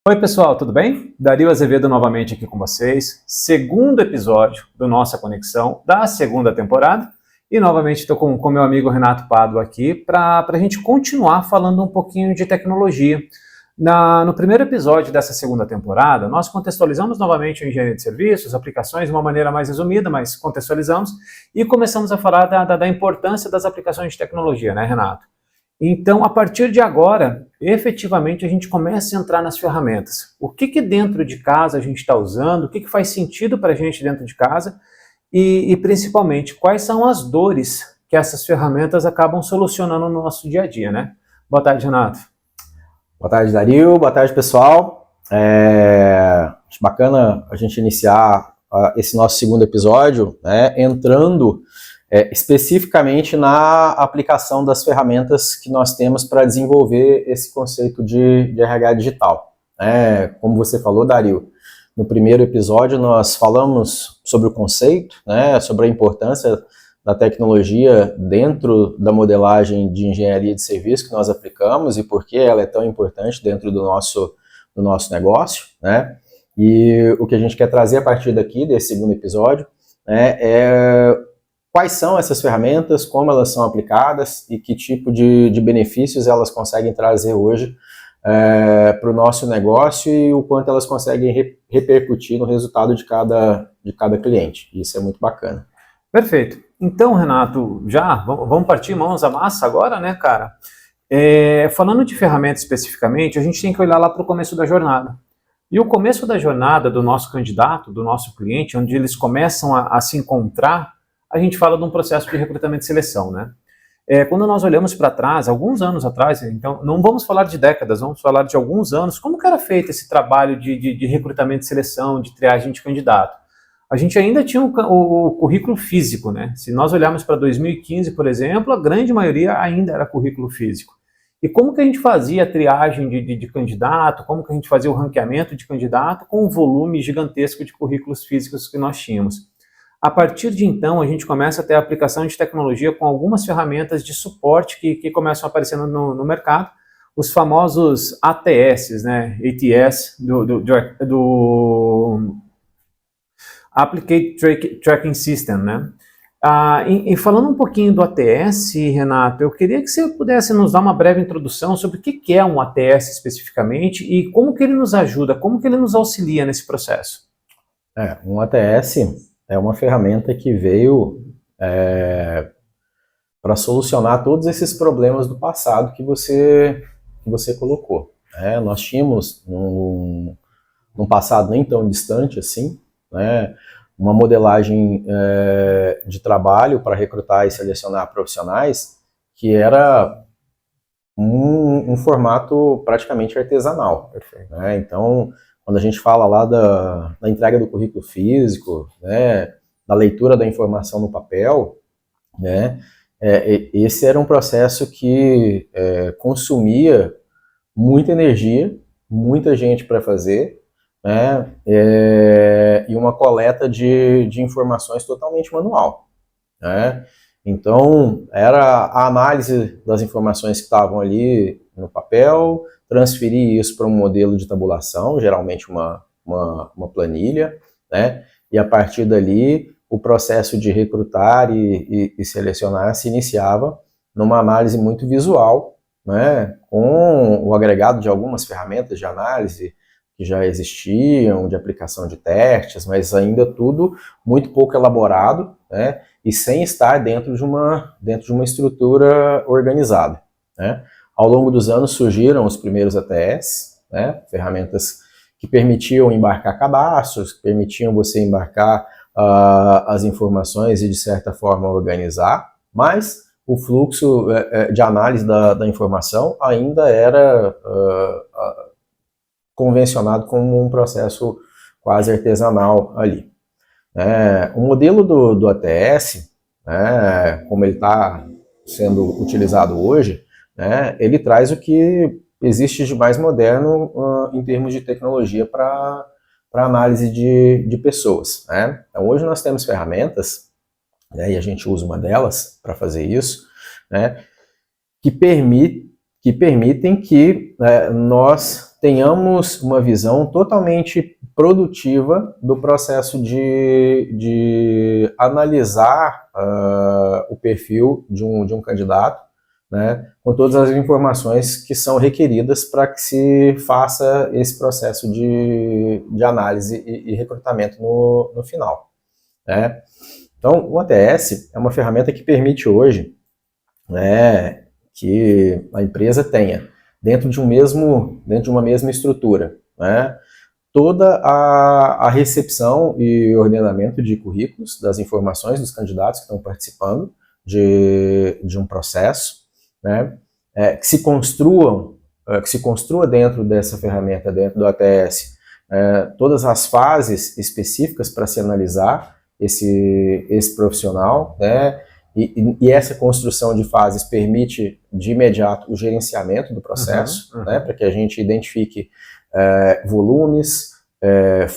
Oi pessoal, tudo bem? Dario Azevedo novamente aqui com vocês, segundo episódio do Nossa Conexão da segunda temporada, e novamente estou com meu amigo Renato Pádua aqui para a gente continuar falando um pouquinho de tecnologia. No primeiro episódio dessa segunda temporada, nós contextualizamos novamente a engenharia de serviços, aplicações de uma maneira mais resumida, mas contextualizamos, e começamos a falar da importância das aplicações de tecnologia, né, Renato? Então, a partir de agora, efetivamente, a gente começa a entrar nas ferramentas. O que dentro de casa a gente está usando, o que faz sentido para a gente dentro de casa e, principalmente, quais são as dores que essas ferramentas acabam solucionando no nosso dia a dia, né? Boa tarde, Renato. Boa tarde, Dario. Boa tarde, pessoal. Acho bacana a gente iniciar esse nosso segundo episódio, né, entrando especificamente na aplicação das ferramentas que nós temos para desenvolver esse conceito de RH digital. Como você falou, Dario, no primeiro episódio nós falamos sobre o conceito, né, sobre a importância da tecnologia dentro da modelagem de engenharia de serviço que nós aplicamos e por que ela é tão importante dentro do nosso negócio, né? E o que a gente quer trazer a partir daqui, desse segundo episódio, é quais são essas ferramentas, como elas são aplicadas e que tipo de benefícios elas conseguem trazer hoje para o nosso negócio e o quanto elas conseguem repercutir no resultado de cada cliente. Isso é muito bacana. Perfeito. Então, Renato, já vamos partir mãos à massa agora, né, cara? Falando de ferramenta especificamente, a gente tem que olhar lá para o começo da jornada. E o começo da jornada do nosso candidato, do nosso cliente, onde eles começam a se encontrar, a gente fala de um processo de recrutamento e seleção, né? Quando nós olhamos para trás, alguns anos atrás, então não vamos falar de décadas, vamos falar de alguns anos, como que era feito esse trabalho de recrutamento e seleção, de triagem de candidato? A gente ainda tinha o currículo físico, né? Se nós olharmos para 2015, por exemplo, a grande maioria ainda era currículo físico. E como que a gente fazia a triagem de candidato, como que a gente fazia o ranqueamento de candidato com o volume gigantesco de currículos físicos que nós tínhamos? A partir de então, a gente começa a ter a aplicação de tecnologia com algumas ferramentas de suporte que começam aparecendo no mercado, os famosos ATS, né? ATS, do Applicate Tracking System, né? E falando um pouquinho do ATS, Renato, eu queria que você pudesse nos dar uma breve introdução sobre o que é um ATS especificamente e como que ele nos ajuda, como que ele nos auxilia nesse processo. Um ATS é uma ferramenta que veio para solucionar todos esses problemas do passado que você colocou. Nós tínhamos, num passado nem tão distante assim, né, uma modelagem de trabalho para recrutar e selecionar profissionais que era um formato praticamente artesanal. Né? Então, quando a gente fala lá da entrega do currículo físico, né, da leitura da informação no papel, né, esse era um processo que consumia muita energia, muita gente para fazer, né, e uma coleta de informações totalmente manual. Né? Então, era a análise das informações que estavam ali no papel, transferir isso para um modelo de tabulação, geralmente uma planilha, né? E a partir dali, o processo de recrutar e selecionar se iniciava numa análise muito visual, né? Com o agregado de algumas ferramentas de análise que já existiam, de aplicação de testes, mas ainda tudo muito pouco elaborado, né? E sem estar dentro de uma estrutura organizada. Né? Ao longo dos anos surgiram os primeiros ATS, né? Ferramentas que permitiam embarcar cadastros, que permitiam você embarcar as informações e de certa forma organizar, mas o fluxo de análise da informação ainda era convencionado como um processo quase artesanal ali. O modelo do ATS, né, como ele está sendo utilizado hoje, né, ele traz o que existe de mais moderno em termos de tecnologia para análise de pessoas. Né? Então, hoje nós temos ferramentas, né, e a gente usa uma delas para fazer isso, né, que permitem que nós tenhamos uma visão totalmente produtiva do processo de analisar o perfil de um candidato, né, com todas as informações que são requeridas para que se faça esse processo de análise e recrutamento no final, né. Então, o ATS é uma ferramenta que permite hoje, né, que a empresa tenha dentro de uma mesma estrutura, né, toda a recepção e ordenamento de currículos, das informações dos candidatos que estão participando de um processo, né, que se construa dentro dessa ferramenta, dentro do ATS, todas as fases específicas para se analisar esse profissional, né, e essa construção de fases permite de imediato o gerenciamento do processo, né, para que a gente identifique volumes,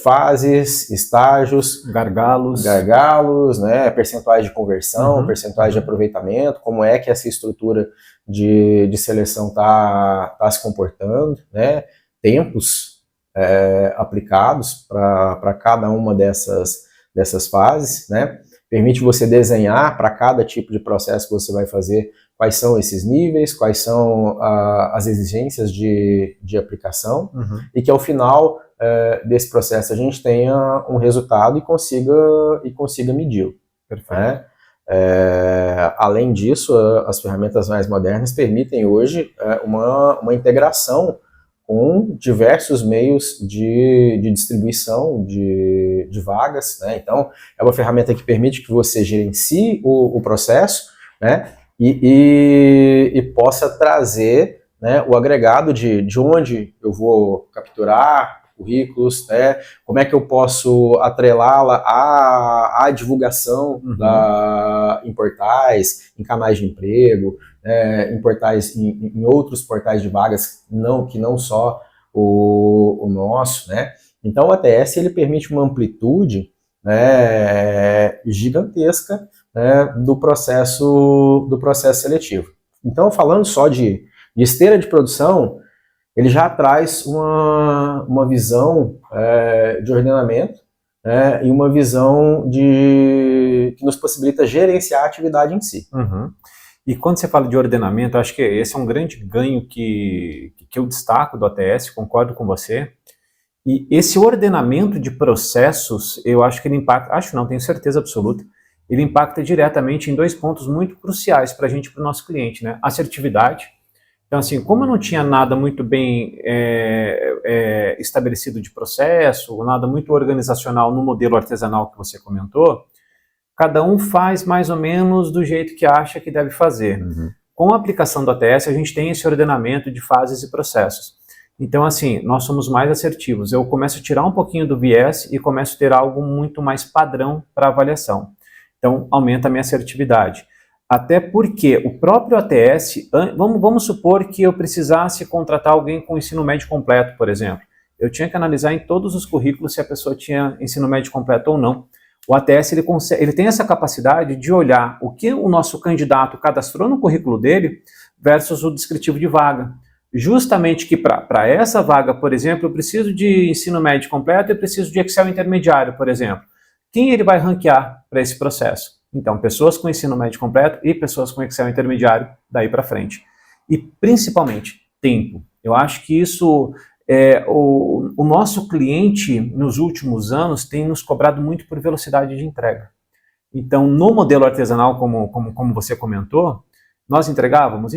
fases, estágios, gargalos, né, percentuais de conversão, percentuais de aproveitamento, como é que essa estrutura de seleção está se comportando, né, tempos aplicados para cada uma dessas fases, né, permite você desenhar para cada tipo de processo que você vai fazer quais são esses níveis, quais são as exigências de aplicação, e que ao final desse processo a gente tenha um resultado e consiga medi-lo. Né? Além disso, as ferramentas mais modernas permitem hoje uma integração com diversos meios de distribuição de vagas, né? Então, é uma ferramenta que permite que você gerencie o processo, né? E possa trazer, né, o agregado de onde eu vou capturar currículos, né? Como é que eu posso atrelá-la à divulgação em portais, em canais de emprego, em portais, em outros portais de vagas, que não só o nosso, né? Então o ATS ele permite uma amplitude, né, gigantesca, né, do processo seletivo. Então, falando só de esteira de produção, ele já traz uma visão de ordenamento, e uma visão que nos possibilita gerenciar a atividade em si. E quando você fala de ordenamento, acho que esse é um grande ganho que eu destaco do ATS, concordo com você. E esse ordenamento de processos, eu acho que ele impacta, tenho certeza absoluta, ele impacta diretamente em dois pontos muito cruciais para a gente, para o nosso cliente, né? Assertividade. Então, assim, como eu não tinha nada muito bem estabelecido de processo, nada muito organizacional no modelo artesanal que você comentou, cada um faz mais ou menos do jeito que acha que deve fazer. Com a aplicação do ATS, a gente tem esse ordenamento de fases e processos. Então, assim, nós somos mais assertivos. Eu começo a tirar um pouquinho do viés e começo a ter algo muito mais padrão para avaliação. Então, aumenta a minha assertividade. Até porque o próprio ATS, vamos supor que eu precisasse contratar alguém com ensino médio completo, por exemplo. Eu tinha que analisar em todos os currículos se a pessoa tinha ensino médio completo ou não. O ATS ele tem essa capacidade de olhar o que o nosso candidato cadastrou no currículo dele versus o descritivo de vaga. Justamente que para essa vaga, por exemplo, eu preciso de ensino médio completo e preciso de Excel intermediário, por exemplo. Quem ele vai ranquear para esse processo? Então, pessoas com ensino médio completo e pessoas com Excel intermediário daí para frente. E, principalmente, tempo. Eu acho que isso, o nosso cliente, nos últimos anos, tem nos cobrado muito por velocidade de entrega. Então, no modelo artesanal, como você comentou, nós entregávamos.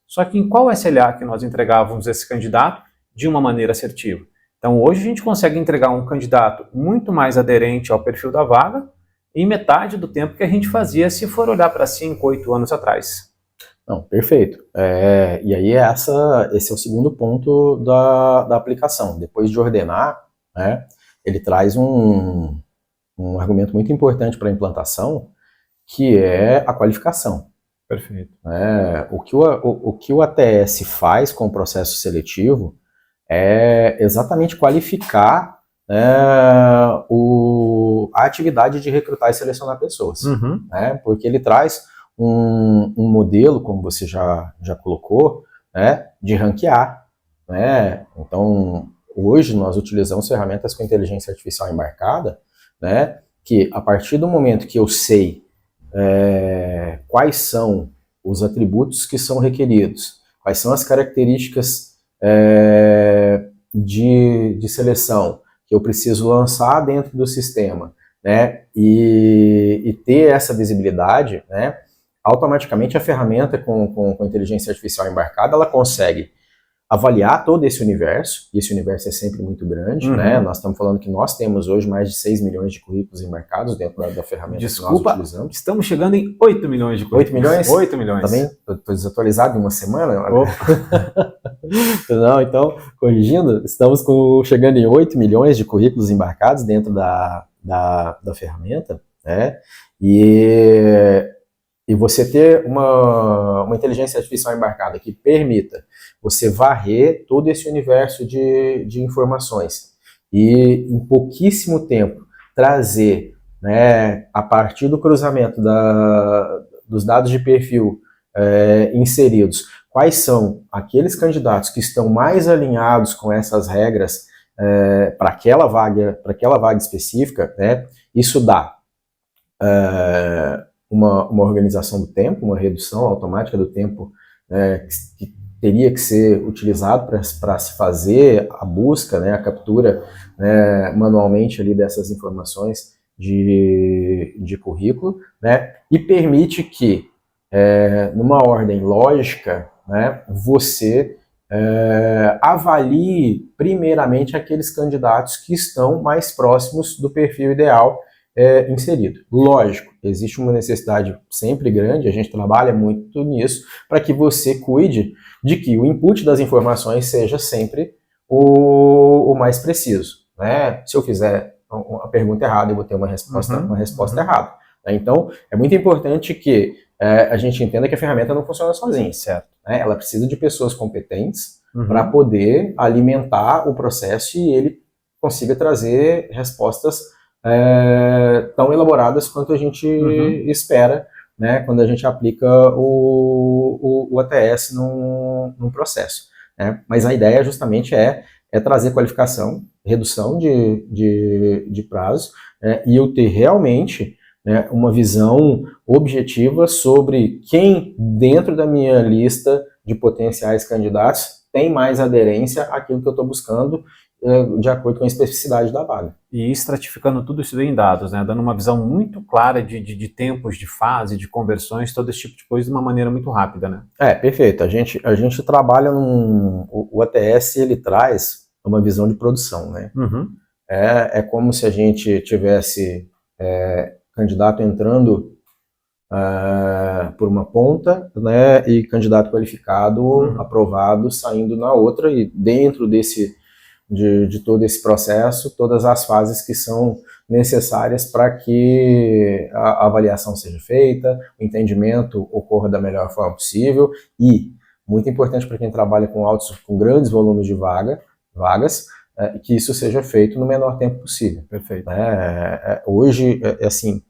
Só que em qual SLA que nós entregávamos esse candidato de uma maneira assertiva? Então, hoje a gente consegue entregar um candidato muito mais aderente ao perfil da vaga em metade do tempo que a gente fazia se for olhar para 5, 8 anos atrás. Não, perfeito. E aí esse é o segundo ponto da aplicação. Depois de ordenar, né, ele traz um argumento muito importante para a implantação, que é a qualificação. Perfeito. O que o ATS faz com o processo seletivo é exatamente qualificar a atividade de recrutar e selecionar pessoas. Né? Porque ele traz um modelo, como você já colocou, né, de ranquear. né? Então, hoje nós utilizamos ferramentas com inteligência artificial embarcada, né? Que a partir do momento que eu sei quais são os atributos que são requeridos, quais são as características de seleção que eu preciso lançar dentro do sistema, né? E ter essa visibilidade, né? Automaticamente a ferramenta com inteligência artificial embarcada, ela consegue avaliar todo esse universo, e esse universo é sempre muito grande, né? Nós estamos falando que nós temos hoje mais de 6 milhões de currículos embarcados dentro da ferramenta que nós utilizamos. Estamos chegando em 8 milhões de currículos. 8 milhões? 8 milhões. Também estou desatualizado em uma semana. Não, então, corrigindo, estamos chegando em 8 milhões de currículos embarcados dentro da ferramenta, né? E você ter uma inteligência artificial embarcada que permita você varrer todo esse universo de informações e em pouquíssimo tempo trazer, né, a partir do cruzamento dos dados de perfil inseridos, quais são aqueles candidatos que estão mais alinhados com essas regras para aquela vaga específica, né? Isso dá uma organização do tempo, uma redução automática do tempo que teria que ser utilizado para se fazer a busca, né, a captura manualmente ali dessas informações de currículo, né, e permite que, numa ordem lógica, né, você avalie primeiramente aqueles candidatos que estão mais próximos do perfil ideal inserido. Lógico, existe uma necessidade sempre grande, a gente trabalha muito nisso, para que você cuide de que o input das informações seja sempre o mais preciso, né? Se eu fizer uma pergunta errada, eu vou ter uma resposta errada. Né? Então, é muito importante que a gente entenda que a ferramenta não funciona sozinha, certo? Né? Ela precisa de pessoas competentes para poder alimentar o processo e ele consiga trazer respostas tão elaboradas quanto a gente espera, né, quando a gente aplica o ATS num processo. Né? Mas a ideia justamente é trazer qualificação, redução de prazo, e eu ter realmente, né, uma visão objetiva sobre quem dentro da minha lista de potenciais candidatos tem mais aderência àquilo que eu estou buscando de acordo com a especificidade da vaga. E estratificando tudo isso em dados, né? Dando uma visão muito clara de tempos, de fase, de conversões, todo esse tipo de coisa de uma maneira muito rápida, né? Perfeito. A gente trabalha o ATS, ele traz uma visão de produção, né? É como se a gente tivesse candidato entrando por uma ponta, né? E candidato qualificado, aprovado, saindo na outra, e dentro de todo esse processo, todas as fases que são necessárias para que a avaliação seja feita, o entendimento ocorra da melhor forma possível e, muito importante para quem trabalha com grandes volumes de vagas, que isso seja feito no menor tempo possível. Perfeito. Hoje, assim,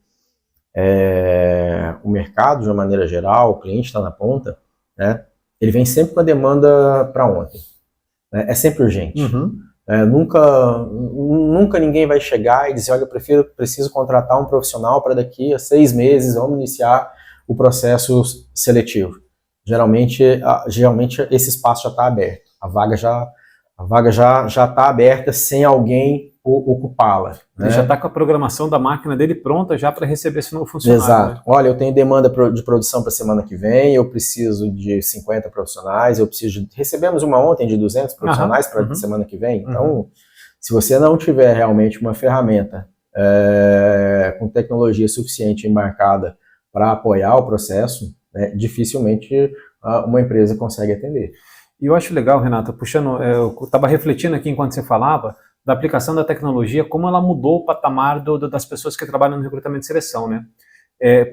o mercado, de uma maneira geral, o cliente está na ponta, né, ele vem sempre com a demanda para ontem. É sempre urgente. Nunca ninguém vai chegar e dizer, olha, eu preciso contratar um profissional para daqui a 6 meses, vamos iniciar o processo seletivo. Geralmente esse espaço já está aberto, a vaga já está aberta sem alguém ocupá-la. Ele, né, já está com a programação da máquina dele pronta já para receber esse novo funcionário. Exato. Né? Olha, eu tenho demanda de produção para a semana que vem, eu preciso de 50 profissionais, recebemos uma ontem de 200 profissionais para a semana que vem. Então, se você não tiver realmente uma ferramenta com tecnologia suficiente embarcada para apoiar o processo, né, dificilmente uma empresa consegue atender. E eu acho legal, Renata, eu estava refletindo aqui enquanto você falava, da aplicação da tecnologia, como ela mudou o patamar das pessoas que trabalham no recrutamento e seleção, né?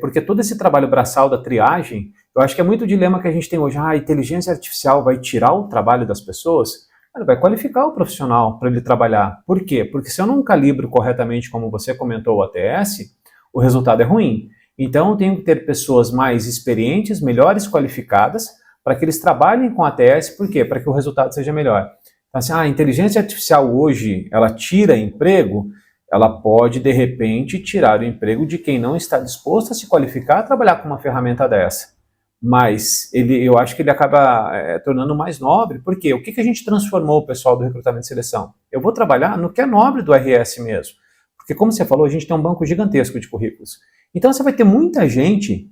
Porque todo esse trabalho braçal da triagem, eu acho que é muito o dilema que a gente tem hoje. A inteligência artificial vai tirar o trabalho das pessoas? Ela vai qualificar o profissional para ele trabalhar. Por quê? Porque se eu não calibro corretamente, como você comentou, o ATS, o resultado é ruim. Então, eu tenho que ter pessoas mais experientes, melhores qualificadas, para que eles trabalhem com ATS, por quê? Para que o resultado seja melhor. Então, assim, a inteligência artificial hoje, ela tira emprego, ela pode, de repente, tirar o emprego de quem não está disposto a se qualificar a trabalhar com uma ferramenta dessa. Mas eu acho que ele acaba tornando mais nobre, porque o que a gente transformou o pessoal do recrutamento e seleção? Eu vou trabalhar no que é nobre do RS mesmo. Porque, como você falou, a gente tem um banco gigantesco de currículos. Então, você vai ter muita gente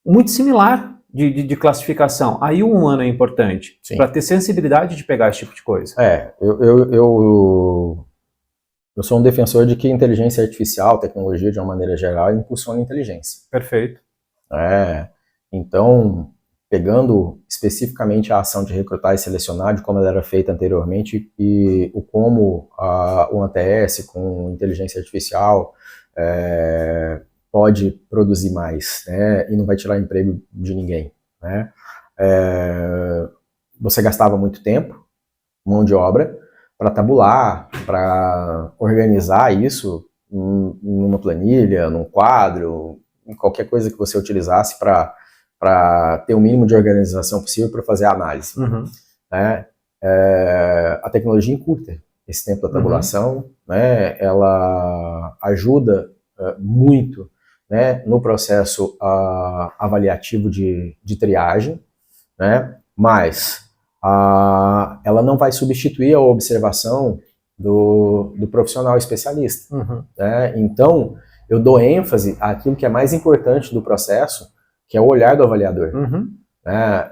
muito similar de classificação. Aí o humano é importante, para ter sensibilidade de pegar esse tipo de coisa. Eu sou um defensor de que inteligência artificial, tecnologia de uma maneira geral, impulsiona a inteligência. Perfeito. Então, pegando especificamente a ação de recrutar e selecionar, de como ela era feita anteriormente, e o como o ATS com inteligência artificial pode produzir mais, né, e não vai tirar emprego de ninguém, né? Você gastava muito tempo, mão de obra, para tabular, para organizar isso numa planilha, num quadro, em qualquer coisa que você utilizasse para ter o mínimo de organização possível para fazer a análise. Né? A tecnologia encurta esse tempo da tabulação, né? Ela ajuda muito, né, no processo avaliativo de triagem, né? Mas ela não vai substituir a observação do profissional especialista. Né? Então, eu dou ênfase àquilo que é mais importante do processo, que é o olhar do avaliador.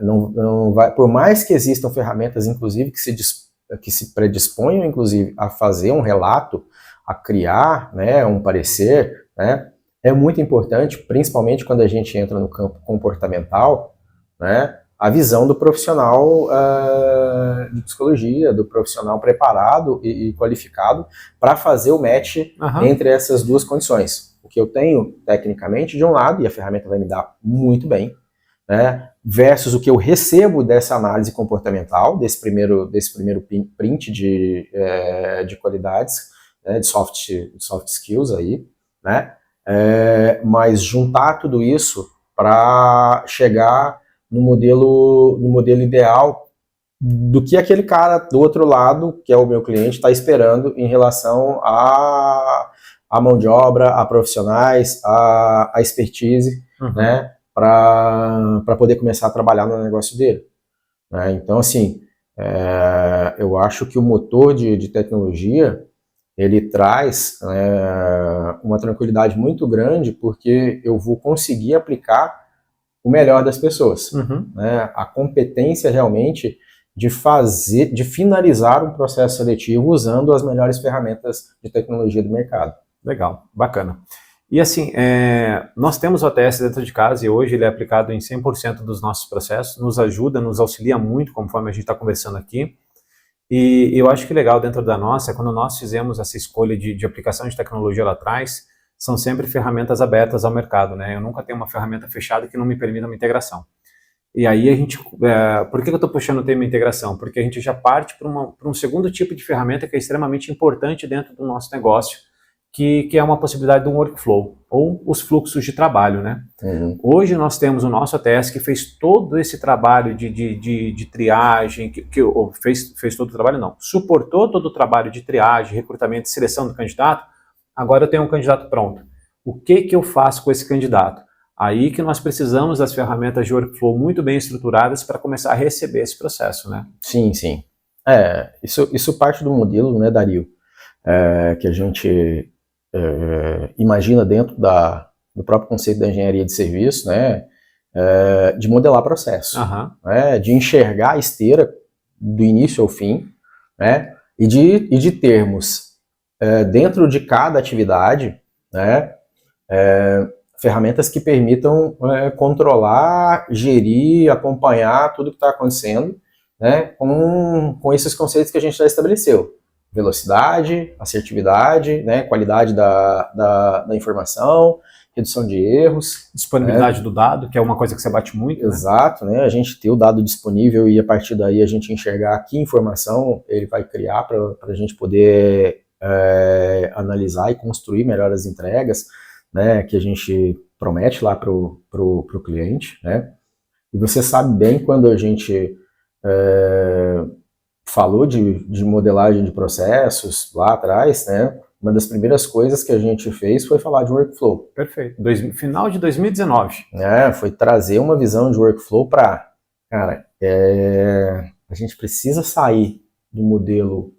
Não vai, por mais que existam ferramentas, inclusive, que se predisponham, inclusive, a fazer um relato, a criar, né, um parecer, né, é muito importante, principalmente quando a gente entra no campo comportamental, né, a visão do profissional de psicologia, do profissional preparado e qualificado para fazer o match entre essas duas condições. O que eu tenho, tecnicamente, de um lado, e a ferramenta vai me dar muito bem, né, versus o que eu recebo dessa análise comportamental, desse primeiro print de qualidades, né, de soft skills aí, né, mas juntar tudo isso para chegar no modelo ideal do que aquele cara do outro lado, que é o meu cliente, está esperando em relação à mão de obra, a profissionais, a expertise, né, para poder começar a trabalhar no negócio dele. Né? Então, assim, eu acho que o motor de tecnologia, ele traz uma tranquilidade muito grande, porque eu vou conseguir aplicar o melhor das pessoas. Né? A competência realmente de finalizar um processo seletivo usando as melhores ferramentas de tecnologia do mercado. Legal, bacana. E assim, nós temos o ATS dentro de casa e hoje ele é aplicado em 100% dos nossos processos, nos ajuda, nos auxilia muito, conforme a gente está conversando aqui. E eu acho que legal dentro da nossa, quando nós fizemos essa escolha de aplicação de tecnologia lá atrás, são sempre ferramentas abertas ao mercado, né? Eu nunca tenho uma ferramenta fechada que não me permita uma integração. E aí a gente, por que eu estou puxando o tema integração? Porque a gente já parte para um segundo tipo de ferramenta que é extremamente importante dentro do nosso negócio, que é uma possibilidade de um workflow, ou os fluxos de trabalho, né? Hoje nós temos o nosso ATS que fez todo esse trabalho de triagem, fez todo o trabalho não, suportou todo o trabalho de triagem, recrutamento e seleção do candidato. Agora eu tenho um candidato pronto. O que eu faço com esse candidato? Aí que nós precisamos das ferramentas de workflow muito bem estruturadas para começar a receber esse processo, né? Sim, sim. Isso parte do modelo, né, Dario, que a gente imagina dentro do próprio conceito da engenharia de serviço, né, de modelar processo, né, de enxergar a esteira do início ao fim, né, e de termos dentro de cada atividade, né, ferramentas que permitam controlar, gerir, acompanhar tudo que está acontecendo, né, com esses conceitos que a gente já estabeleceu. Velocidade, assertividade, né, qualidade da informação, redução de erros. Disponibilidade do dado, que é uma coisa que você bate muito. Exato, né, a gente ter o dado disponível e a partir daí a gente enxergar que informação ele vai criar para a gente poder analisar e construir melhor as entregas, né, que a gente promete lá pro cliente, né. E você sabe bem quando a gente falou de modelagem de processos lá atrás, né? Uma das primeiras coisas que a gente fez foi falar de workflow. Perfeito. Final de 2019. Foi trazer uma visão de workflow para, cara, a gente precisa sair do modelo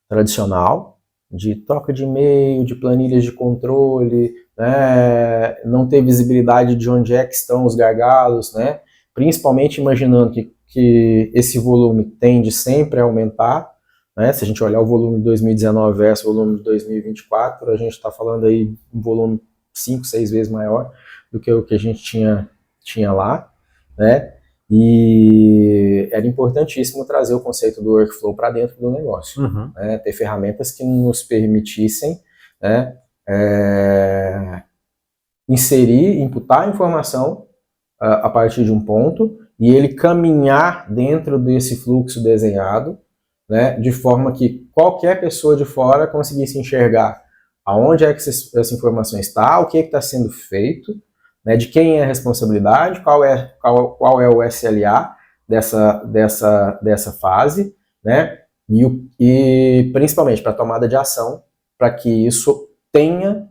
tradicional de troca de e-mail, de planilhas de controle, né? Não ter visibilidade de onde é que estão os gargalos, né? Principalmente imaginando que esse volume tende sempre a aumentar, né? Se a gente olhar o volume de 2019 versus o volume de 2024, a gente está falando aí de um volume 5, 6 vezes maior do que o que a gente tinha lá, né? E era importantíssimo trazer o conceito do workflow para dentro do negócio, né? Ter ferramentas que nos permitissem, né, inserir, imputar a informação a partir de um ponto e ele caminhar dentro desse fluxo desenhado, né, de forma que qualquer pessoa de fora conseguisse enxergar aonde é que essa informação está, o que está sendo feito, né, de quem é a responsabilidade, qual é o SLA dessa fase, né, e principalmente para a tomada de ação, para que isso tenha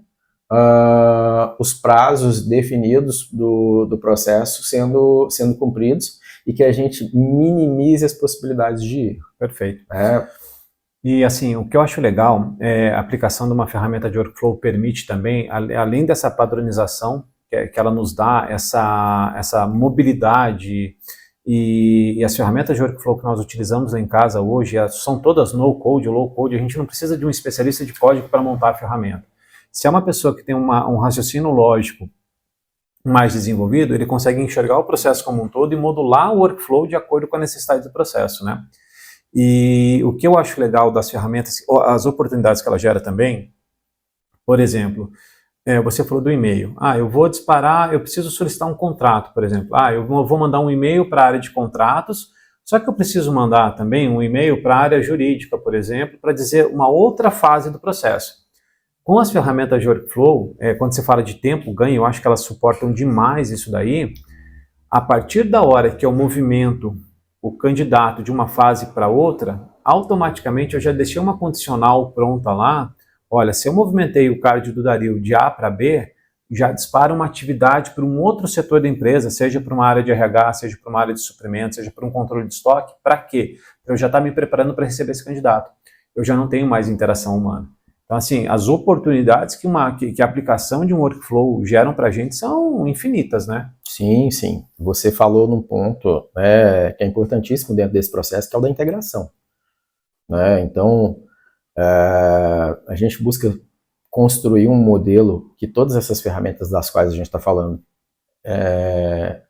os prazos definidos do processo sendo cumpridos e que a gente minimize as possibilidades de erro. Perfeito. E assim, o que eu acho legal é a aplicação de uma ferramenta de workflow permite também, além dessa padronização, que ela nos dá essa mobilidade e as ferramentas de workflow que nós utilizamos lá em casa hoje são todas no-code ou low-code, a gente não precisa de um especialista de código para montar a ferramenta. Se é uma pessoa que tem um raciocínio lógico mais desenvolvido, ele consegue enxergar o processo como um todo e modular o workflow de acordo com a necessidade do processo, né? E o que eu acho legal das ferramentas, as oportunidades que ela gera também, por exemplo, você falou do e-mail. Eu vou disparar, eu preciso solicitar um contrato, por exemplo. Eu vou mandar um e-mail para a área de contratos, só que eu preciso mandar também um e-mail para a área jurídica, por exemplo, para dizer uma outra fase do processo. Com as ferramentas de workflow, quando você fala de tempo ganho, eu acho que elas suportam demais isso daí. A partir da hora que eu movimento o candidato de uma fase para outra, automaticamente eu já deixei uma condicional pronta lá. Olha, se eu movimentei o card do Dario de A para B, já dispara uma atividade para um outro setor da empresa, seja para uma área de RH, seja para uma área de suprimentos, seja para um controle de estoque. Para quê? Eu já estou me preparando para receber esse candidato. Eu já não tenho mais interação humana. Então, assim, as oportunidades que a aplicação de um workflow geram para a gente são infinitas, né? Sim, sim. Você falou num ponto, né, que é importantíssimo dentro desse processo, que é o da integração, né? Então, a gente busca construir um modelo que todas essas ferramentas das quais a gente está falando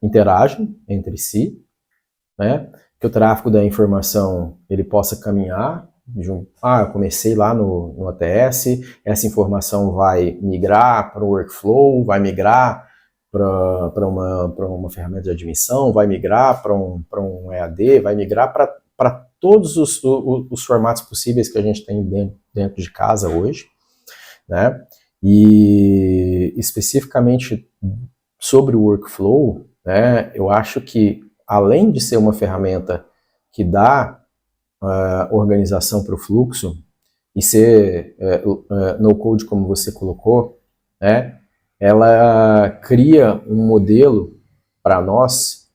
interagem entre si, né? Que o tráfego da informação ele possa caminhar. Eu comecei lá no ATS, essa informação vai migrar para o workflow, vai migrar para uma ferramenta de admissão, vai migrar para um EAD, vai migrar para todos os formatos possíveis que a gente tem dentro de casa hoje, né? E especificamente sobre o workflow, né, eu acho que além de ser uma ferramenta que dá organização para o fluxo e ser no-code como você colocou, né, ela cria um modelo para nós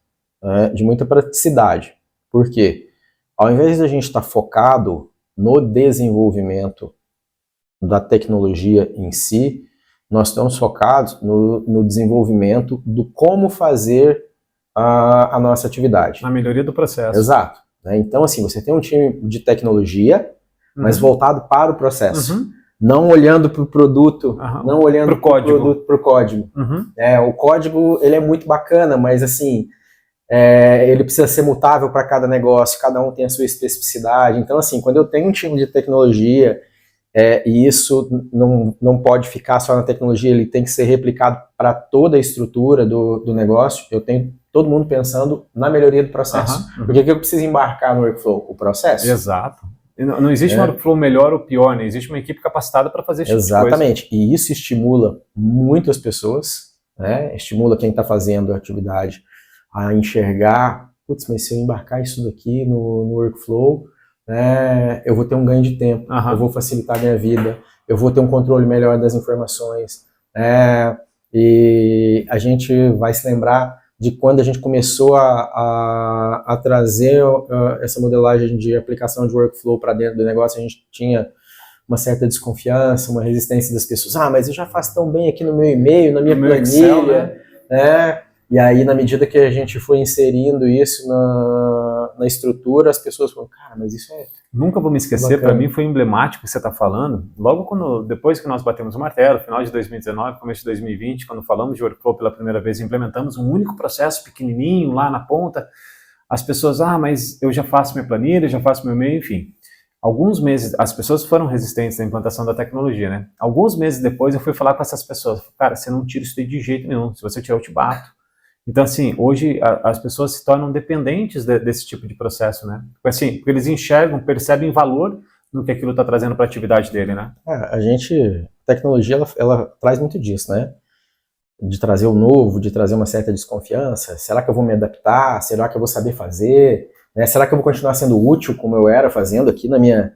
de muita praticidade. Por quê? Ao invés de a gente estar focado no desenvolvimento da tecnologia em si, nós estamos focados no desenvolvimento do como fazer a nossa atividade. Na melhoria do processo. Exato. Então, assim, você tem um time de tecnologia, mas voltado para o processo. Não olhando para o produto, não olhando para o produto, para o código. O código, ele é muito bacana, mas assim, ele precisa ser mutável para cada negócio, cada um tem a sua especificidade. Então, assim, quando eu tenho um time de tecnologia, e isso não pode ficar só na tecnologia, ele tem que ser replicado para toda a estrutura do negócio, eu tenho todo mundo pensando na melhoria do processo. Porque o que eu preciso embarcar no workflow? O processo. Exato. Não existe um workflow melhor ou pior, né? Existe uma equipe capacitada para fazer esse tipo de coisa. Exatamente. E isso estimula muitas pessoas, né? Estimula quem está fazendo a atividade a enxergar, putz, mas se eu embarcar isso daqui no workflow, eu vou ter um ganho de tempo, eu vou facilitar a minha vida, eu vou ter um controle melhor das informações, e a gente vai se lembrar de quando a gente começou a trazer essa modelagem de aplicação de workflow para dentro do negócio. A gente tinha uma certa desconfiança, uma resistência das pessoas. Mas eu já faço tão bem aqui no meu e-mail, na minha planilha, Excel, né? E aí, na medida que a gente foi inserindo isso na estrutura, as pessoas falam, cara, mas isso é... Nunca vou me esquecer, para mim foi emblemático o que você está falando. Logo depois que nós batemos o martelo, final de 2019, começo de 2020, quando falamos de workflow pela primeira vez, implementamos um único processo pequenininho lá na ponta, as pessoas, mas eu já faço minha planilha, já faço meu e-mail, enfim. Alguns meses, as pessoas foram resistentes à implantação da tecnologia, né? Alguns meses depois eu fui falar com essas pessoas, cara, você não tira isso daí de jeito nenhum, se você tirar eu te bato. Então, assim, hoje as pessoas se tornam dependentes desse tipo de processo, né? Assim, porque eles enxergam, percebem valor no que aquilo está trazendo para a atividade dele, né? A tecnologia, ela traz muito disso, né? De trazer o novo, de trazer uma certa desconfiança. Será que eu vou me adaptar? Será que eu vou saber fazer? Será que eu vou continuar sendo útil como eu era fazendo aqui na minha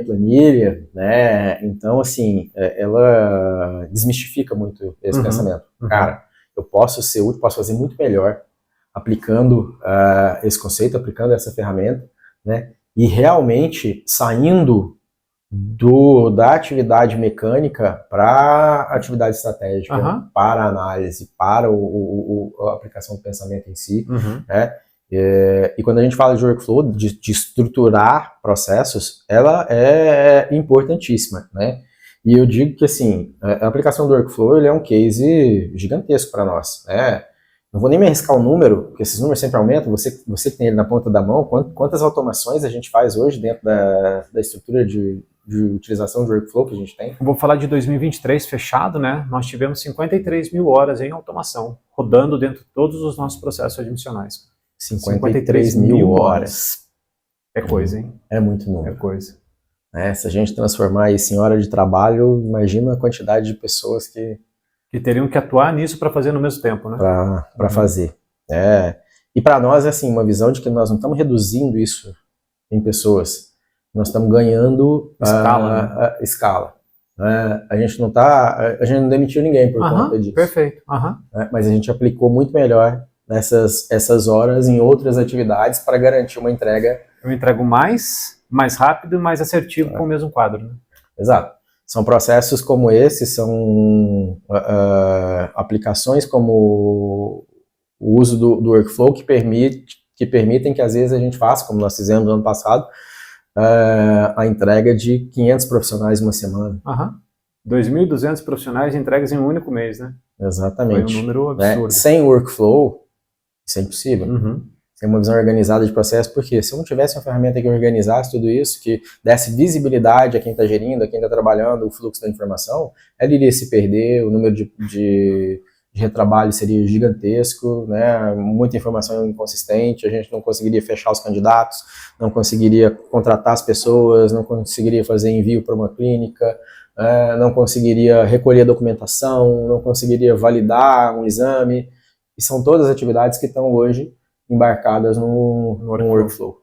planilha? Né? Então, assim, ela desmistifica muito esse pensamento. Cara, eu posso ser útil, posso fazer muito melhor aplicando esse conceito, aplicando essa ferramenta, né? E realmente saindo da atividade mecânica para a atividade estratégica, para a análise, para a aplicação do pensamento em si, né? E quando a gente fala de workflow, de estruturar processos, ela é importantíssima, né? E eu digo que, assim, a aplicação do workflow ele é um case gigantesco para nós, né? Não vou nem me arriscar o número, porque esses números sempre aumentam, você que tem ele na ponta da mão, quantas automações a gente faz hoje dentro da estrutura de utilização de workflow que a gente tem? Eu vou falar de 2023 fechado, né? Nós tivemos 53 mil horas em automação, rodando dentro de todos os nossos processos admissionais. 53 mil horas. É coisa, hein? É muito número. É coisa. Se a gente transformar isso em hora de trabalho, imagina a quantidade de pessoas que teriam que atuar nisso para fazer no mesmo tempo, né? Para fazer. E para nós é assim, uma visão de que nós não estamos reduzindo isso em pessoas, nós estamos ganhando escala. A gente não demitiu ninguém por conta disso. Perfeito. Mas a gente aplicou muito melhor essas horas em outras atividades para garantir uma entrega. Eu entrego mais rápido e mais assertivo com o mesmo quadro, né? Exato. São processos como esse, são aplicações como o uso do workflow que permitem que às vezes a gente faça, como nós fizemos no ano passado, a entrega de 500 profissionais em uma semana. 2.200 profissionais entregues em um único mês, né? Exatamente. Foi um número absurdo. Sem workflow, isso é impossível. Sem uma visão organizada de processo, porque se eu não tivesse uma ferramenta que organizasse tudo isso, que desse visibilidade a quem está gerindo, a quem está trabalhando, o fluxo da informação, ela iria se perder, o número de retrabalho seria gigantesco, né? Muita informação inconsistente, a gente não conseguiria fechar os candidatos, não conseguiria contratar as pessoas, não conseguiria fazer envio para uma clínica, não conseguiria recolher documentação, não conseguiria validar um exame, e são todas atividades que estão hoje embarcadas no workflow.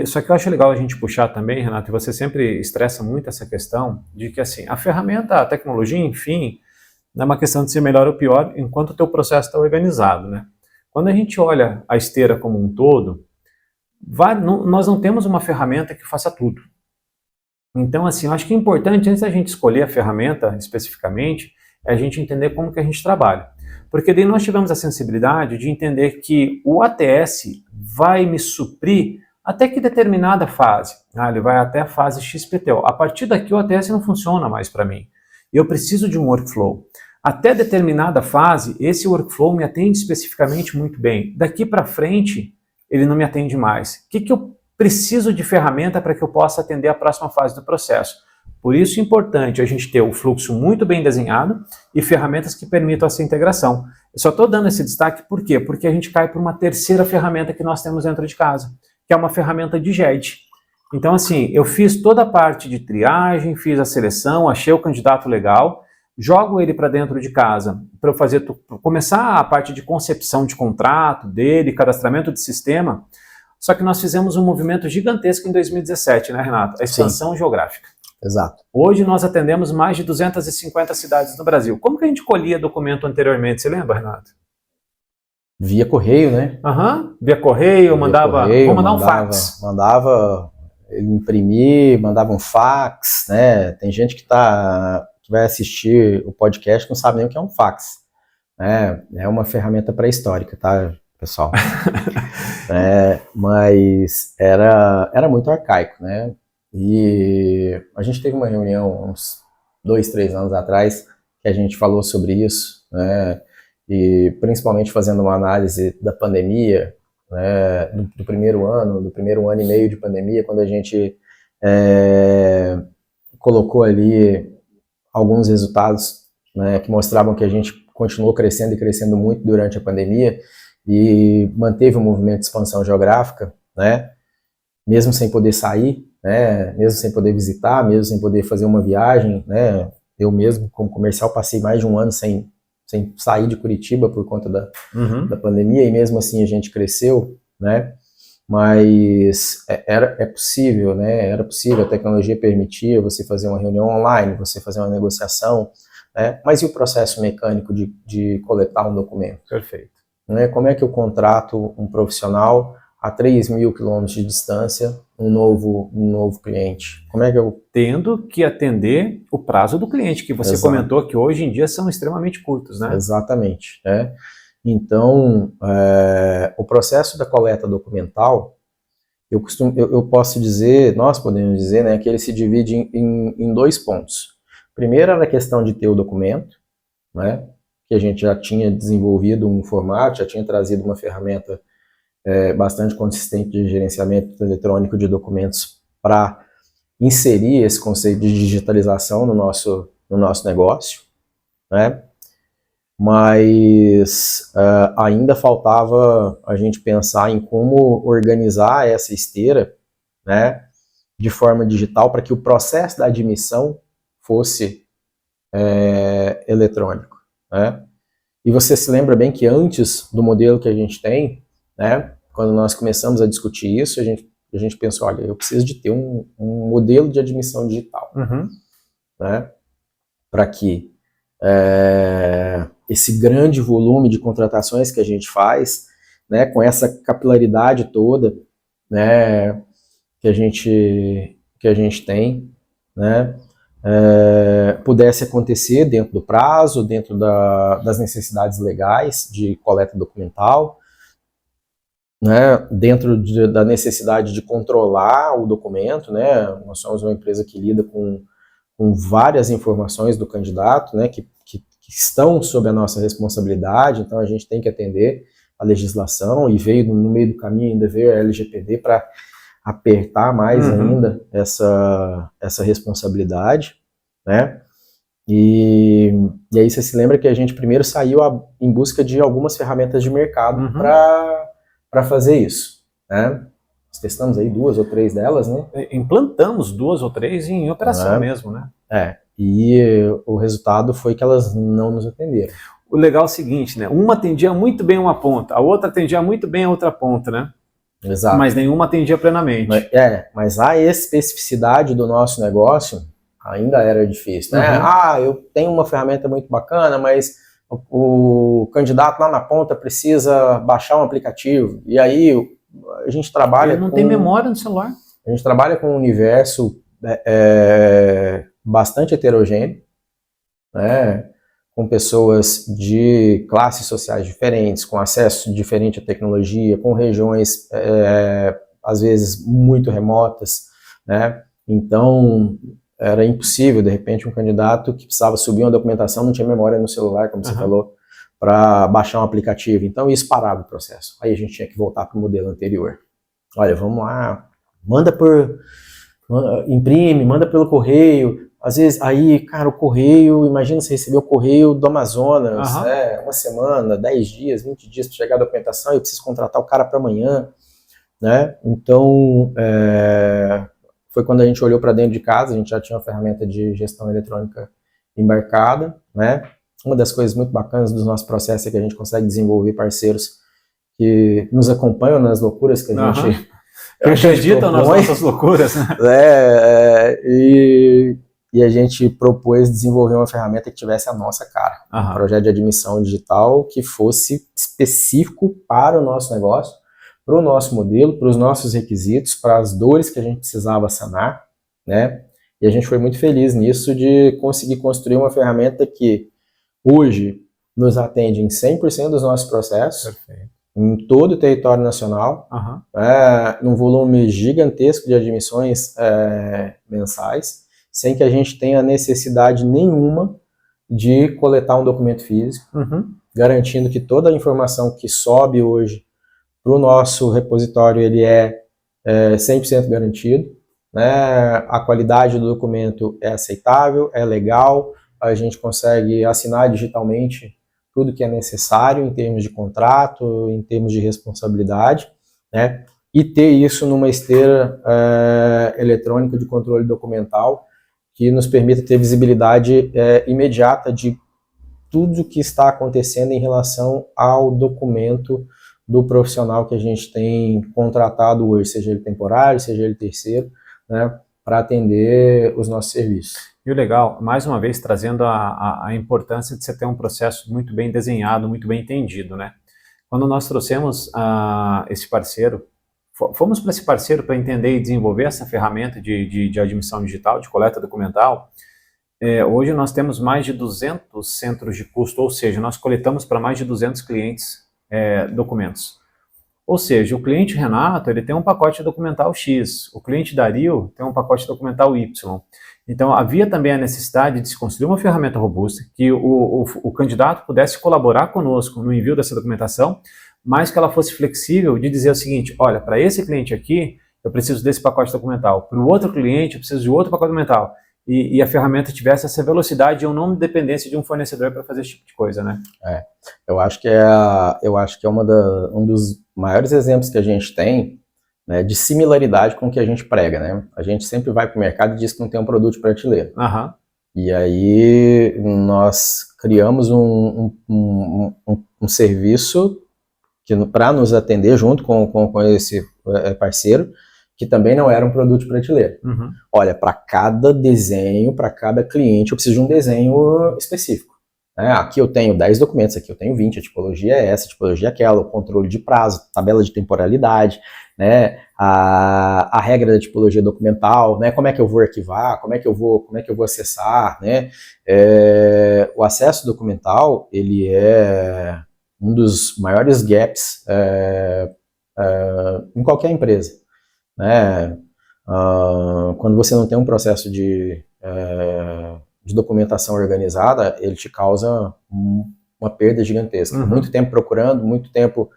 Só que eu acho legal a gente puxar também, Renato, e você sempre estressa muito essa questão de que assim, a ferramenta, a tecnologia, enfim, não é uma questão de ser melhor ou pior enquanto o teu processo está organizado, né? Quando a gente olha a esteira como um todo, nós não temos uma ferramenta que faça tudo. Então, assim, eu acho que é importante, antes da gente escolher a ferramenta especificamente, é a gente entender como que a gente trabalha. Porque daí nós tivemos a sensibilidade de entender que o ATS vai me suprir até que determinada fase. Ele vai até a fase XPTO. A partir daqui o ATS não funciona mais para mim. Eu preciso de um workflow. Até determinada fase, esse workflow me atende especificamente muito bem. Daqui para frente, ele não me atende mais. O que eu preciso de ferramenta para que eu possa atender a próxima fase do processo? Por isso é importante a gente ter o fluxo muito bem desenhado e ferramentas que permitam essa integração. Eu só estou dando esse destaque por quê? Porque a gente cai para uma terceira ferramenta que nós temos dentro de casa, que é uma ferramenta de GED. Então, assim, eu fiz toda a parte de triagem, fiz a seleção, achei o candidato legal, jogo ele para dentro de casa para eu fazer, começar a parte de concepção de contrato dele, cadastramento de sistema. Só que nós fizemos um movimento gigantesco em 2017, né, Renato? A expansão Sim. geográfica. Exato. Hoje nós atendemos mais de 250 cidades no Brasil. Como que a gente colhia documento anteriormente? Você lembra, Renato? Via correio, né? Via correio, mandava. Vou mandar um fax. Mandava ele imprimir, mandava um fax, né? Tem gente que vai assistir o podcast não sabe nem o que é um fax. Né? É uma ferramenta pré-histórica, tá, pessoal? Mas era muito arcaico, né? E a gente teve uma reunião uns 2, 3 anos atrás que a gente falou sobre isso, né? E principalmente fazendo uma análise da pandemia, né? do primeiro ano e meio de pandemia, quando a gente colocou ali alguns resultados, né, que mostravam que a gente continuou crescendo e crescendo muito durante a pandemia e manteve um movimento de expansão geográfica, né? Mesmo sem poder sair, né, mesmo sem poder visitar, mesmo sem poder fazer uma viagem, né, eu mesmo, como comercial, passei mais de um ano sem sair de Curitiba por conta da pandemia, e mesmo assim a gente cresceu, né, mas é possível, né, era possível, a tecnologia permitia você fazer uma reunião online, você fazer uma negociação, né, mas e o processo mecânico de coletar um documento? Perfeito. Né, como é que eu contrato um profissional a 3.000 quilômetros de distância, um novo cliente? Como é que eu... Tendo que atender o prazo do cliente, que você comentou que hoje em dia são extremamente curtos, né? Exatamente. Né? Então, o processo da coleta documental, eu posso dizer, nós podemos dizer, né, que ele se divide em 2 pontos. Primeiro era a questão de ter o documento, né, que a gente já tinha desenvolvido um formato, já tinha trazido uma ferramenta bastante consistente de gerenciamento eletrônico de documentos para inserir esse conceito de digitalização no nosso negócio, né? Mas ainda faltava a gente pensar em como organizar essa esteira, né, de forma digital para que o processo da admissão fosse eletrônico, né? E você se lembra bem que antes do modelo que a gente tem, né, quando nós começamos a discutir isso, a gente pensou, olha, eu preciso de ter um modelo de admissão digital, né, para que esse grande volume de contratações que a gente faz, né, com essa capilaridade toda, né, que a gente tem, né, pudesse acontecer dentro do prazo, dentro das necessidades legais de coleta documental, né, dentro da necessidade de controlar o documento, né, nós somos uma empresa que lida com várias informações do candidato, né, que estão sob a nossa responsabilidade, então a gente tem que atender a legislação, e veio no meio do caminho ainda veio a LGPD para apertar mais ainda essa responsabilidade, né? E aí você se lembra que a gente primeiro saiu em busca de algumas ferramentas de mercado para fazer isso, né? Nós testamos aí 2 ou 3 delas, né? Implantamos 2 ou 3 em operação mesmo, né? E o resultado foi que elas não nos atenderam. O legal é o seguinte, né? Uma atendia muito bem uma ponta, a outra atendia muito bem a outra ponta, né? Exato. Mas nenhuma atendia plenamente. Mas a especificidade do nosso negócio ainda era difícil, né? Eu tenho uma ferramenta muito bacana, mas o candidato lá na ponta precisa baixar um aplicativo. E aí a gente trabalha Ele não tem memória no celular. A gente trabalha com um universo bastante heterogêneo, né? Com pessoas de classes sociais diferentes, com acesso diferente à tecnologia, com regiões, às vezes, muito remotas, né? Então, era impossível, de repente, um candidato que precisava subir uma documentação, não tinha memória no celular, como você falou, para baixar um aplicativo. Então, isso parava o processo. Aí a gente tinha que voltar para o modelo anterior. Olha, vamos lá, imprime, manda pelo correio. Às vezes, aí, cara, o correio, imagina você receber o correio do Amazonas, uma semana, 10 dias, 20 dias para chegar a documentação, e eu preciso contratar o cara para amanhã, né? Então, foi quando a gente olhou para dentro de casa, a gente já tinha uma ferramenta de gestão eletrônica embarcada, né? Uma das coisas muito bacanas dos nossos processos é que a gente consegue desenvolver parceiros que nos acompanham nas loucuras que a gente acreditam nas nossas loucuras, né? E a gente propôs desenvolver uma ferramenta que tivesse a nossa cara. Um projeto de admissão digital que fosse específico para o nosso negócio, para o nosso modelo, para os nossos requisitos, para as dores que a gente precisava sanar, né? E a gente foi muito feliz nisso de conseguir construir uma ferramenta que hoje nos atende em 100% dos nossos processos. Perfeito. Em todo o território nacional, num volume gigantesco de admissões mensais, sem que a gente tenha necessidade nenhuma de coletar um documento físico, garantindo que toda a informação que sobe hoje para o nosso repositório ele é 100% garantido, né? A qualidade do documento é aceitável, é legal, a gente consegue assinar digitalmente tudo que é necessário em termos de contrato, em termos de responsabilidade, né? E ter isso numa esteira eletrônica de controle documental que nos permita ter visibilidade imediata de tudo o que está acontecendo em relação ao documento do profissional que a gente tem contratado hoje, seja ele temporário, seja ele terceiro, né, para atender os nossos serviços. E o legal, mais uma vez, trazendo a importância de você ter um processo muito bem desenhado, muito bem entendido, né? Quando nós trouxemos esse parceiro, fomos para esse parceiro para entender e desenvolver essa ferramenta de admissão digital, de coleta documental. Hoje nós temos mais de 200 centros de custo, ou seja, nós coletamos para mais de 200 clientes documentos. Ou seja, o cliente Renato ele tem um pacote documental X, o cliente Dario tem um pacote documental Y. Então havia também a necessidade de se construir uma ferramenta robusta, que o candidato pudesse colaborar conosco no envio dessa documentação, mas que ela fosse flexível de dizer o seguinte: olha, para esse cliente aqui eu preciso desse pacote documental, para o outro cliente eu preciso de outro pacote documental. E a ferramenta tivesse essa velocidade e não dependência de um fornecedor para fazer esse tipo de coisa, né? Eu acho que é um dos maiores exemplos que a gente tem, né, de similaridade com o que a gente prega, né? A gente sempre vai para o mercado e diz que não tem um produto de prateleira. E aí nós criamos um serviço para nos atender junto com esse parceiro, que também não era um produto de prateleira. Olha, para cada desenho, para cada cliente, eu preciso de um desenho específico. Aqui eu tenho 10 documentos, aqui eu tenho 20, a tipologia é essa, a tipologia é aquela, o controle de prazo, tabela de temporalidade, né, a regra da tipologia documental, né, como é que eu vou arquivar, como é que eu vou acessar, né, o acesso documental, ele é um dos maiores gaps em qualquer empresa. Né? Quando você não tem um processo de documentação organizada, ele te causa uma perda gigantesca. Muito tempo procurando, muito tempo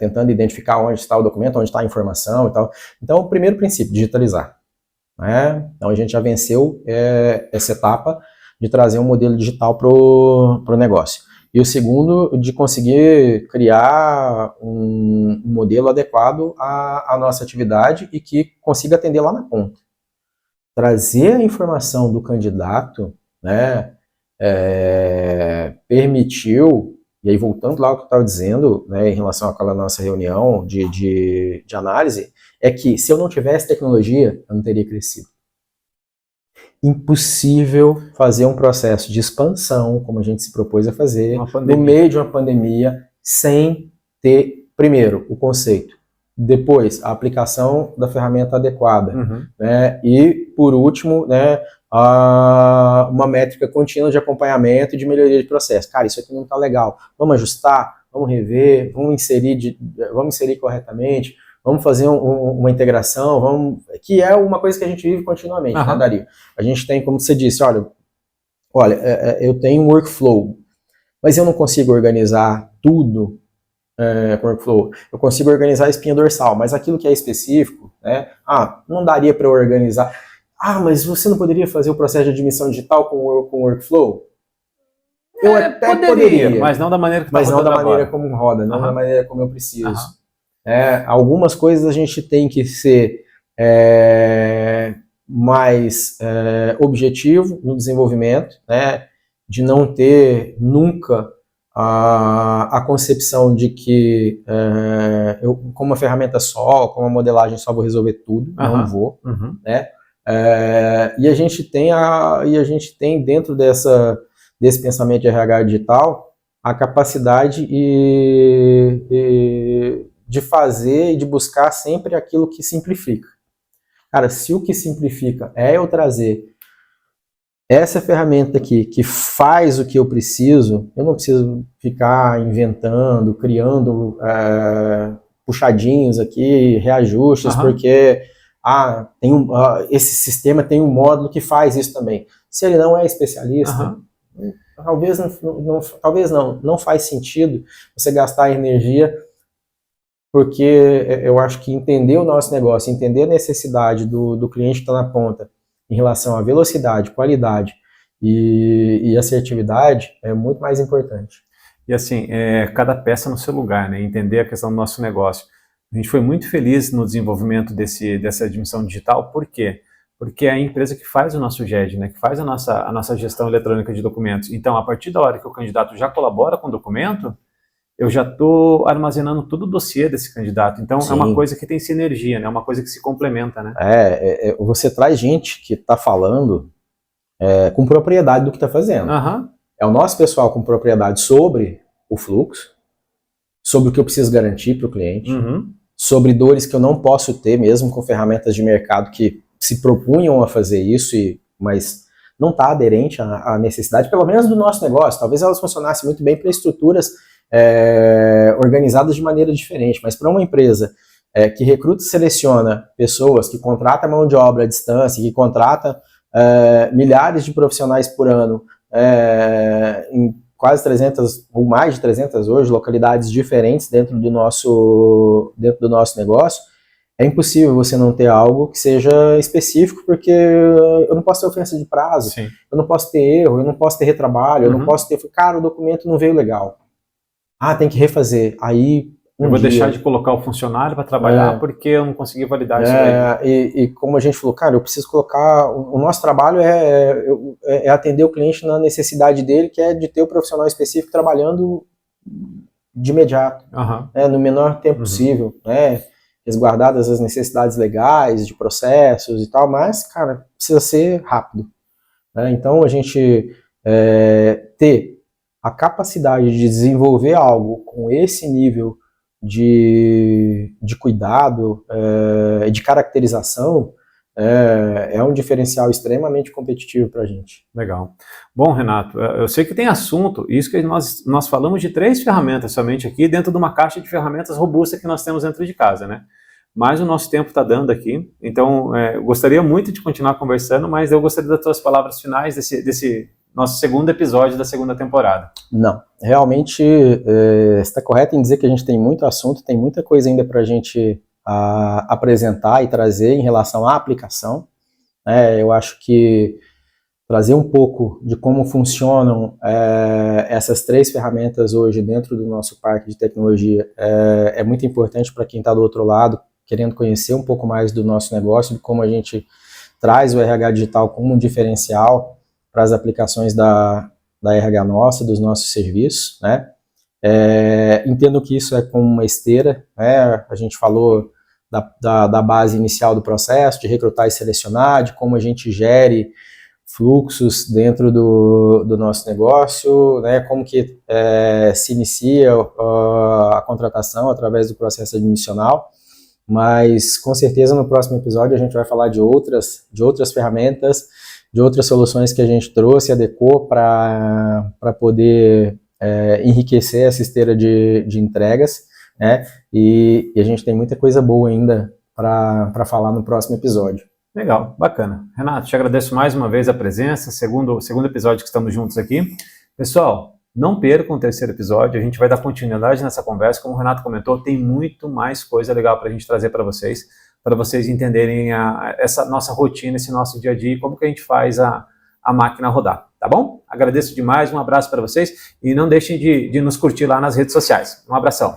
tentando identificar onde está o documento, onde está a informação e tal. Então, o primeiro princípio, digitalizar. Né? Então, a gente já venceu essa etapa de trazer um modelo digital para o negócio. E o segundo, de conseguir criar um modelo adequado à nossa atividade e que consiga atender lá na ponta. Trazer a informação do candidato, né, permitiu, e aí voltando lá ao que eu estava dizendo, né, em relação àquela nossa reunião de análise, é que se eu não tivesse tecnologia, eu não teria crescido. Impossível fazer um processo de expansão, como a gente se propôs a fazer, no meio de uma pandemia, sem ter, primeiro, o conceito, depois, a aplicação da ferramenta adequada, né, e, por último, né, uma métrica contínua de acompanhamento e de melhoria de processo. Cara, isso aqui não está legal, vamos ajustar, vamos rever, vamos inserir corretamente, vamos fazer uma integração, que é uma coisa que a gente vive continuamente, né, Dario? A gente tem, como você disse, olha, eu tenho um workflow, mas eu não consigo organizar tudo com workflow. Eu consigo organizar a espinha dorsal, mas aquilo que é específico, né, não daria para eu organizar. Mas você não poderia fazer o processo de admissão digital com workflow? Eu até poderia, mas não da maneira que como roda, não da maneira como eu preciso. Algumas coisas a gente tem que ser mais objetivo no desenvolvimento, né, de não ter nunca a concepção de que eu, com uma ferramenta só, com uma modelagem só, vou resolver tudo, não vou, né? E a gente tem dentro desse pensamento de RH digital a capacidade de fazer e de buscar sempre aquilo que simplifica. Cara, se o que simplifica é eu trazer essa ferramenta aqui que faz o que eu não preciso ficar inventando, criando puxadinhos aqui, reajustes, porque esse sistema tem um módulo que faz isso também. Se ele não é especialista, talvez não faz sentido você gastar energia, porque eu acho que entender o nosso negócio, entender a necessidade do cliente que está na ponta, em relação à velocidade, qualidade e assertividade, é muito mais importante. E assim, cada peça no seu lugar, né? Entender a questão do nosso negócio. A gente foi muito feliz no desenvolvimento dessa admissão digital, por quê? Porque é a empresa que faz o nosso GED, né? Que faz a nossa gestão eletrônica de documentos. Então, a partir da hora que o candidato já colabora com o documento, eu já estou armazenando todo o dossiê desse candidato. Então, sim, é uma coisa que tem sinergia, né? É uma coisa que se complementa, né? Você traz gente que está falando com propriedade do que está fazendo. É o nosso pessoal com propriedade sobre o fluxo, sobre o que eu preciso garantir para o cliente, sobre dores que eu não posso ter, mesmo com ferramentas de mercado que se propunham a fazer isso, mas não está aderente à necessidade, pelo menos do nosso negócio. Talvez elas funcionassem muito bem para estruturas organizadas de maneira diferente, mas para uma empresa que recruta e seleciona pessoas, que contrata mão de obra à distância, que contrata milhares de profissionais por ano, em quase 300, ou mais de 300 hoje, localidades diferentes dentro do nosso negócio, é impossível você não ter algo que seja específico, porque eu não posso ter ofensa de prazo, sim, eu não posso ter erro, eu não posso ter retrabalho, eu não posso ter... Cara, o documento não veio legal. Tem que refazer. Aí eu vou deixar de colocar o funcionário para trabalhar porque eu não consegui validar isso aí. E como a gente falou, cara, eu preciso colocar... O nosso trabalho é atender o cliente na necessidade dele, que é de ter o profissional específico trabalhando de imediato, no menor tempo possível, resguardadas as necessidades legais, de processos e tal, mas, cara, precisa ser rápido. Então, a gente ter a capacidade de desenvolver algo com esse nível de cuidado, de caracterização, é um diferencial extremamente competitivo para a gente. Legal. Bom, Renato, eu sei que tem assunto, isso que nós falamos de 3 ferramentas somente aqui, dentro de uma caixa de ferramentas robusta que nós temos dentro de casa, né? Mas o nosso tempo está dando aqui, então eu gostaria muito de continuar conversando, mas eu gostaria das tuas palavras finais desse nosso segundo episódio da segunda temporada. Não, realmente você está correto em dizer que a gente tem muito assunto, tem muita coisa ainda para a gente apresentar e trazer em relação à aplicação. Eu acho que trazer um pouco de como funcionam essas 3 ferramentas hoje dentro do nosso parque de tecnologia é muito importante para quem está do outro lado, querendo conhecer um pouco mais do nosso negócio, de como a gente traz o RH digital como um diferencial para as aplicações da RH nossa, dos nossos serviços, né? Entendo que isso é como uma esteira, né? A gente falou da base inicial do processo, de recrutar e selecionar, de como a gente gere fluxos dentro do nosso negócio, né? Como que se inicia a contratação através do processo admissional, mas com certeza no próximo episódio a gente vai falar de outras ferramentas, de outras soluções que a gente trouxe, adequou para poder enriquecer essa esteira de entregas, né? E a gente tem muita coisa boa ainda para falar no próximo episódio. Legal, bacana. Renato, te agradeço mais uma vez a presença, segundo episódio que estamos juntos aqui. Pessoal, não percam o 3º episódio, a gente vai dar continuidade nessa conversa. Como o Renato comentou, tem muito mais coisa legal para a gente trazer para vocês entenderem essa nossa rotina, esse nosso dia a dia, como que a gente faz a máquina rodar, tá bom? Agradeço demais, um abraço para vocês e não deixem de nos curtir lá nas redes sociais. Um abração.